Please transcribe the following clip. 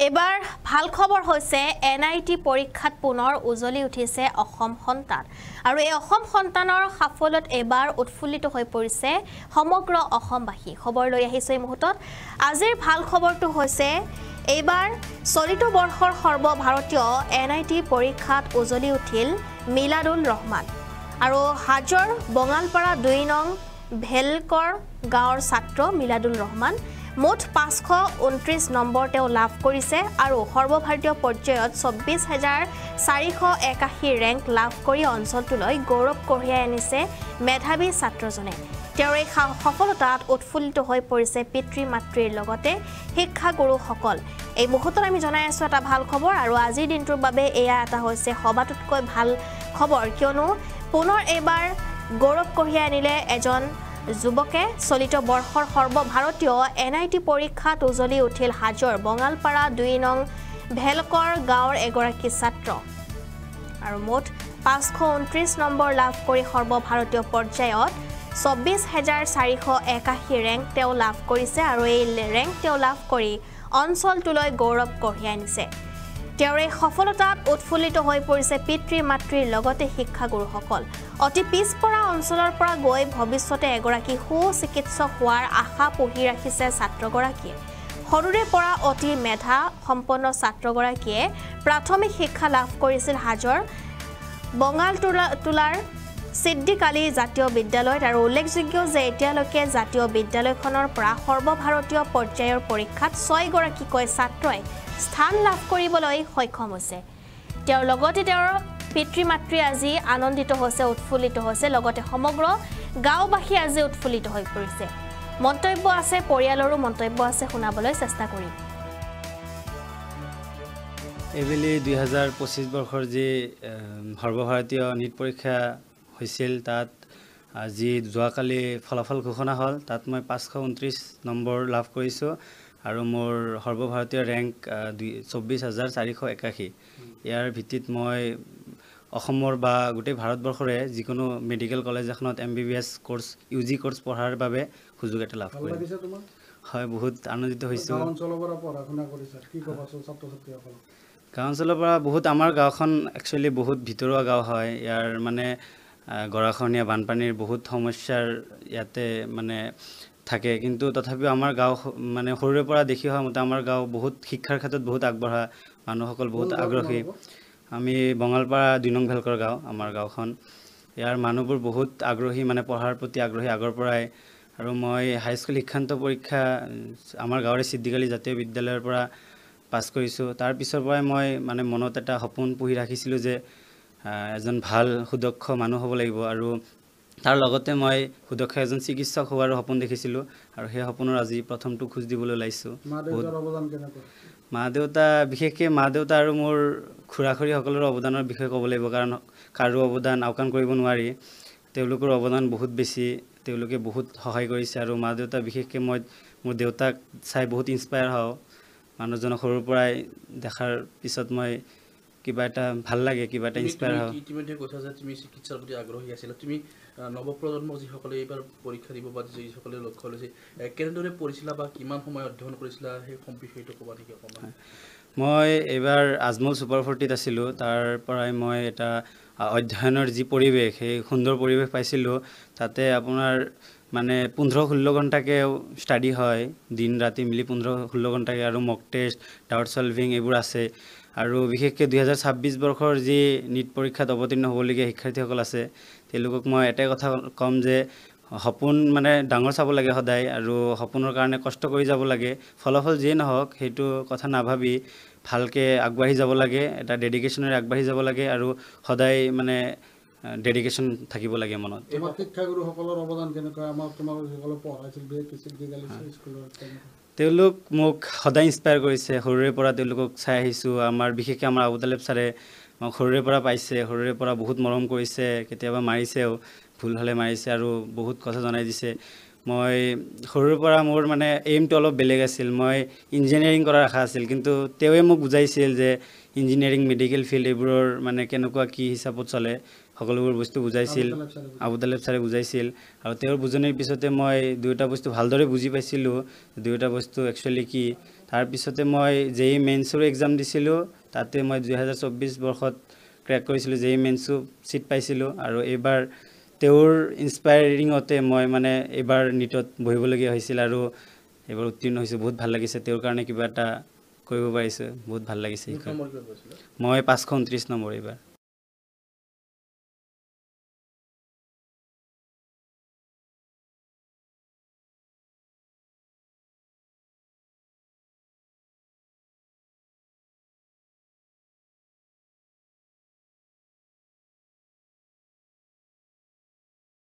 এবাৰ ভাল খবৰ হৈছে এনআইটি পৰীক্ষাত পুনৰ উজলি উঠিছে অসম সন্তান আৰু এই অসম সন্তানৰ সাফল্যত এবাৰ উৎফুল্লিত হৈ পৰিছে সমগ্ৰ অসমবাসী খবৰ লৈ আহিছে এই মুহূৰ্তত আজিৰ ভাল খবৰটো হৈছে এইবাৰ চলিত বৰ্ষৰ সৰ্বভাৰতীয় এনআইটি পৰীক্ষাত উজলি উঠিল মিলাদুল ৰহমান আৰু হাজৰ বঙালপাৰা 2 নং ভেলকৰ গাঁৱৰ ছাত্ৰ মিলাদুল ৰহমান মুঠ 529 নম্বৰ তেওঁ লাভ কৰিছে আৰু সৰ্বভাৰতীয় পৰ্যায়ত 24481 ৰেংক লাভ কৰি অঞ্চলটোলৈ গৌৰৱ কঢ়িয়াই আনিছে মেধাৱী ছাত্ৰজনে তেওঁৰ এই সফলতাত উৎফুল্লিত হৈ পৰিছে পিতৃ মাতৃৰ লগতে শিক্ষাগুৰুসকল এই মুহূৰ্তত আমি জনাই আছো এটা ভাল খবৰ আৰু আজিৰ দিনটোৰ বাবে এয়া এটা হৈছে সবাতোতকৈ ভাল খবৰ কিয়নো পুনৰ এবাৰ গৌৰৱ কঢ়িয়াই আনিলে এজন যুৱকে চলিত বৰ্ষৰ সৰ্বভাৰতীয় এনআইটি পৰীক্ষাত উজলি উঠিল হাজৰ বঙালপাৰা 2 নং ভেলকৰ গাঁৱৰ এগৰাকী ছাত্ৰ আৰু মুঠ 529 নম্বৰ লাভ কৰি সৰ্বভাৰতীয় পৰ্যায়ত 24481 ৰেংক তেওঁ লাভ কৰিছে আৰু এই ৰেংক তেওঁ লাভ কৰি অঞ্চলটোলৈ গৌৰৱ কঢ়িয়াই আনিছে তেওঁৰ এই সফলতাত উৎফুল্লিত হৈ পৰিছে পিতৃ মাতৃৰ লগতে শিক্ষাগুৰুসকল অতি পিছপৰা অঞ্চলৰ পৰা গৈ ভৱিষ্যতে এগৰাকী সুচিকিৎসক হোৱাৰ আশা পুহি ৰাখিছে ছাত্ৰগৰাকীয়ে সৰুৰে পৰা অতি মেধা সম্পন্ন ছাত্ৰগৰাকীয়ে প্ৰাথমিক শিক্ষা লাভ কৰিছিল হাজৰ বঙালটোলাৰ সিদ্দিক আলী জাতীয় বিদ্যালয়ত আৰু উল্লেখযোগ্য যে এতিয়ালৈকে জাতীয় বিদ্যালয়খনৰ পৰা সৰ্বভাৰতীয় পৰ্যায়ৰ পৰীক্ষাত 6 গৰাকীকৈ ছাত্ৰই স্থান লাভ কৰিবলৈ সক্ষম হৈছে তেওঁৰ লগতে তেওঁৰ পিতৃ মাতৃ আজি আনন্দিত হৈছে উৎফুল্লিত হৈছে লগতে সমগ্ৰ গাঁওবাসী আজি উৎফুল্লিত হৈ পৰিছে মন্তব্য আছে পৰিয়ালৰো মন্তব্য আছে শুনাবলৈ চেষ্টা কৰিম এবেলি 2025 বৰ্ষৰ যে সৰ্বভাৰতীয় নিট পৰীক্ষা হৈছিল তাত আজি যোৱাকালি ফলাফল ঘোষণা হ'ল তাত মই 529 নম্বৰ লাভ কৰিছোঁ আৰু মোৰ সৰ্বভাৰতীয় ৰেংক 24481 ইয়াৰ ভিত্তিত মই অসমৰ বা গোটেই ভাৰতবৰ্ষৰে যিকোনো মেডিকেল কলেজ এখনত MBBS কোৰ্স ইউজি কোৰ্স পঢ়াৰ বাবে সুযোগ এটা লাভ কৰিলোঁ হয় বহুত আনন্দিত হৈছোঁ গাঁও অঞ্চলৰ পৰা পঢ়া-শুনা কৰিছা কি ক'বা ছাত্ৰ-ছাত্ৰীসকলক গাঁও অঞ্চলৰ পৰা বহুত আমাৰ গাঁওখন একচুয়ালি বহুত ভিতৰুৱা গাঁও হয় ইয়াৰ মানে গৰাখহনীয়া বানপানীৰ বহুত সমস্যাৰ ইয়াতে মানে থাকে কিন্তু তথাপিও আমাৰ গাঁও মানে সৰুৰে পৰা দেখি হোৱা মতে আমাৰ গাঁও বহুত শিক্ষাৰ ক্ষেত্ৰত বহুত আগবঢ়া মানুহসকল বহুত আগ্ৰহী আমি বঙালপাৰা 2 নং ভেলকৰ গাঁও আমাৰ গাঁওখন ইয়াৰ মানুহবোৰ বহুত আগ্ৰহী মানে পঢ়াৰ প্ৰতি আগ্ৰহী আগৰ পৰাই আৰু মই হাইস্কুল শিক্ষান্ত পৰীক্ষা আমাৰ গাঁৱৰে সিদ্দিক আলী জাতীয় বিদ্যালয়ৰ পৰা পাছ কৰিছোঁ তাৰ পিছৰ পৰাই মই মানে মনত এটা সপোন পুহি ৰাখিছিলোঁ যে এজন ভাল সুদক্ষ মানুহ হ'ব লাগিব আৰু তাৰ লগতে মই সুদক্ষ এজন চিকিৎসক হোৱাৰ সপোন দেখিছিলোঁ আৰু সেই সপোনৰ আজি প্ৰথমটো খোজ দিবলৈ ওলাইছোঁ মা দেউতা বিশেষকৈ মা দেউতা আৰু মোৰ খুৰা-খুৰী সকলৰ অৱদানৰ বিষয়ে ক'ব লাগিব কাৰণ কাৰো অৱদান আওকাণ কৰিব নোৱাৰি তেওঁলোকৰ অৱদান বহুত বেছি তেওঁলোকে বহুত সহায় কৰিছে আৰু মা দেউতা বিশেষকৈ মই মোৰ দেউতাক চাই বহুত ইনস্পায়াৰ হওঁ মানুহজনক সৰুৰ পৰাই দেখাৰ পিছত মই কিবা এটা ভাল লাগে কিবা এটা ইনস্পায়াৰ হয় ইতিমধ্যে কৈছা যে তুমি চিকিৎসাৰ প্ৰতি আগ্ৰহী আছিলা তুমি নৱপ্ৰজন্ম যিসকলে এইবাৰ পৰীক্ষা দিব বা যিসকলে লক্ষ্য লৈছে কেনেদৰে পঢ়িছিলা বা কিমান সময় অধ্যয়ন কৰিছিলা সেই বিষয়টো ক'বা নেকি অকণমান মই এইবাৰ আজমল সুপাৰ 40ত আছিলোঁ তাৰ পৰাই মই এটা অধ্যয়নৰ যি পৰিৱেশ সেই সুন্দৰ পৰিৱেশ পাইছিলোঁ তাতে আপোনাৰ মানে 15-16 ঘণ্টাকে ষ্টাডি হয় দিন ৰাতি মিলি 15-16 ঘণ্টাকে আৰু মক টেষ্ট ডাউট সলভিং এইবোৰ আছে আৰু বিশেষকৈ 2026 বৰ্ষৰ যি নিট পৰীক্ষাত অৱতীৰ্ণ হ'বলগীয়া শিক্ষাৰ্থীসকল আছে তেওঁলোকক মই এটাই কথা ক'ম যে সপোন মানে ডাঙৰ চাব লাগে সদায় আৰু সপোনৰ কাৰণে কষ্ট কৰি যাব লাগে ফলাফল যিয়ে নহওক সেইটো কথা নাভাবি ভালকৈ আগবাঢ়ি যাব লাগে এটা ডেডিকেশ্যনেৰে আগবাঢ়ি যাব লাগে আৰু সদায় মানে ডেডিকেশ্যন থাকিব লাগে মনত তোমাৰ শিক্ষাগুৰুসকলৰ অৱদান কেনেকুৱা আমাৰ তোমালোক যিসকলে পঢ়াইছিল স্কুলৰ তেওঁলোক মোক সদায় ইনস্পায়াৰ কৰিছে সৰুৰে পৰা তেওঁলোকক চাই আহিছোঁ আমাৰ বিশেষকৈ আমাৰ আবু তালেব ছাৰে মোক সৰুৰে পৰা পাইছে সৰুৰে পৰা বহুত মৰম কৰিছে কেতিয়াবা মাৰিছেও ভুল হ'লে মাৰিছে আৰু বহুত কথা জনাই দিছে মই সৰুৰে পৰা মোৰ মানে এইমটো অলপ বেলেগ আছিল মই ইঞ্জিনিয়াৰিং কৰাৰ আশা আছিল কিন্তু তেওঁৱে মোক বুজাইছিল যে ইঞ্জিনিয়াৰিং মেডিকেল ফিল্ড এইবোৰৰ মানে কেনেকুৱা কি হিচাপত চলে সকলোবোৰ বস্তু বুজাইছিল আবু তালেব ছাৰে বুজাইছিল আৰু তেওঁৰ বুজনিৰ পিছতে মই দুয়োটা বস্তু ভালদৰে বুজি পাইছিলোঁ দুয়োটা বস্তু একচুৱেলি কি তাৰপিছতে মই JEE মেইনছৰো এক্সাম দিছিলোঁ তাতে মই 2024 বৰ্ষত ক্ৰেক কৰিছিলোঁ JEE মেইনছো চিট পাইছিলোঁ আৰু এইবাৰ তেওঁৰ ইনস্পায়াৰিঙতে মই মানে এইবাৰ নিটত বহিবলগীয়া হৈছিল আৰু এইবাৰ উত্তীৰ্ণ হৈছোঁ বহুত ভাল লাগিছে তেওঁৰ কাৰণে কিবা এটা কৰিব পাৰিছোঁ বহুত ভাল লাগিছে মই 529 নম্বৰ এইবাৰ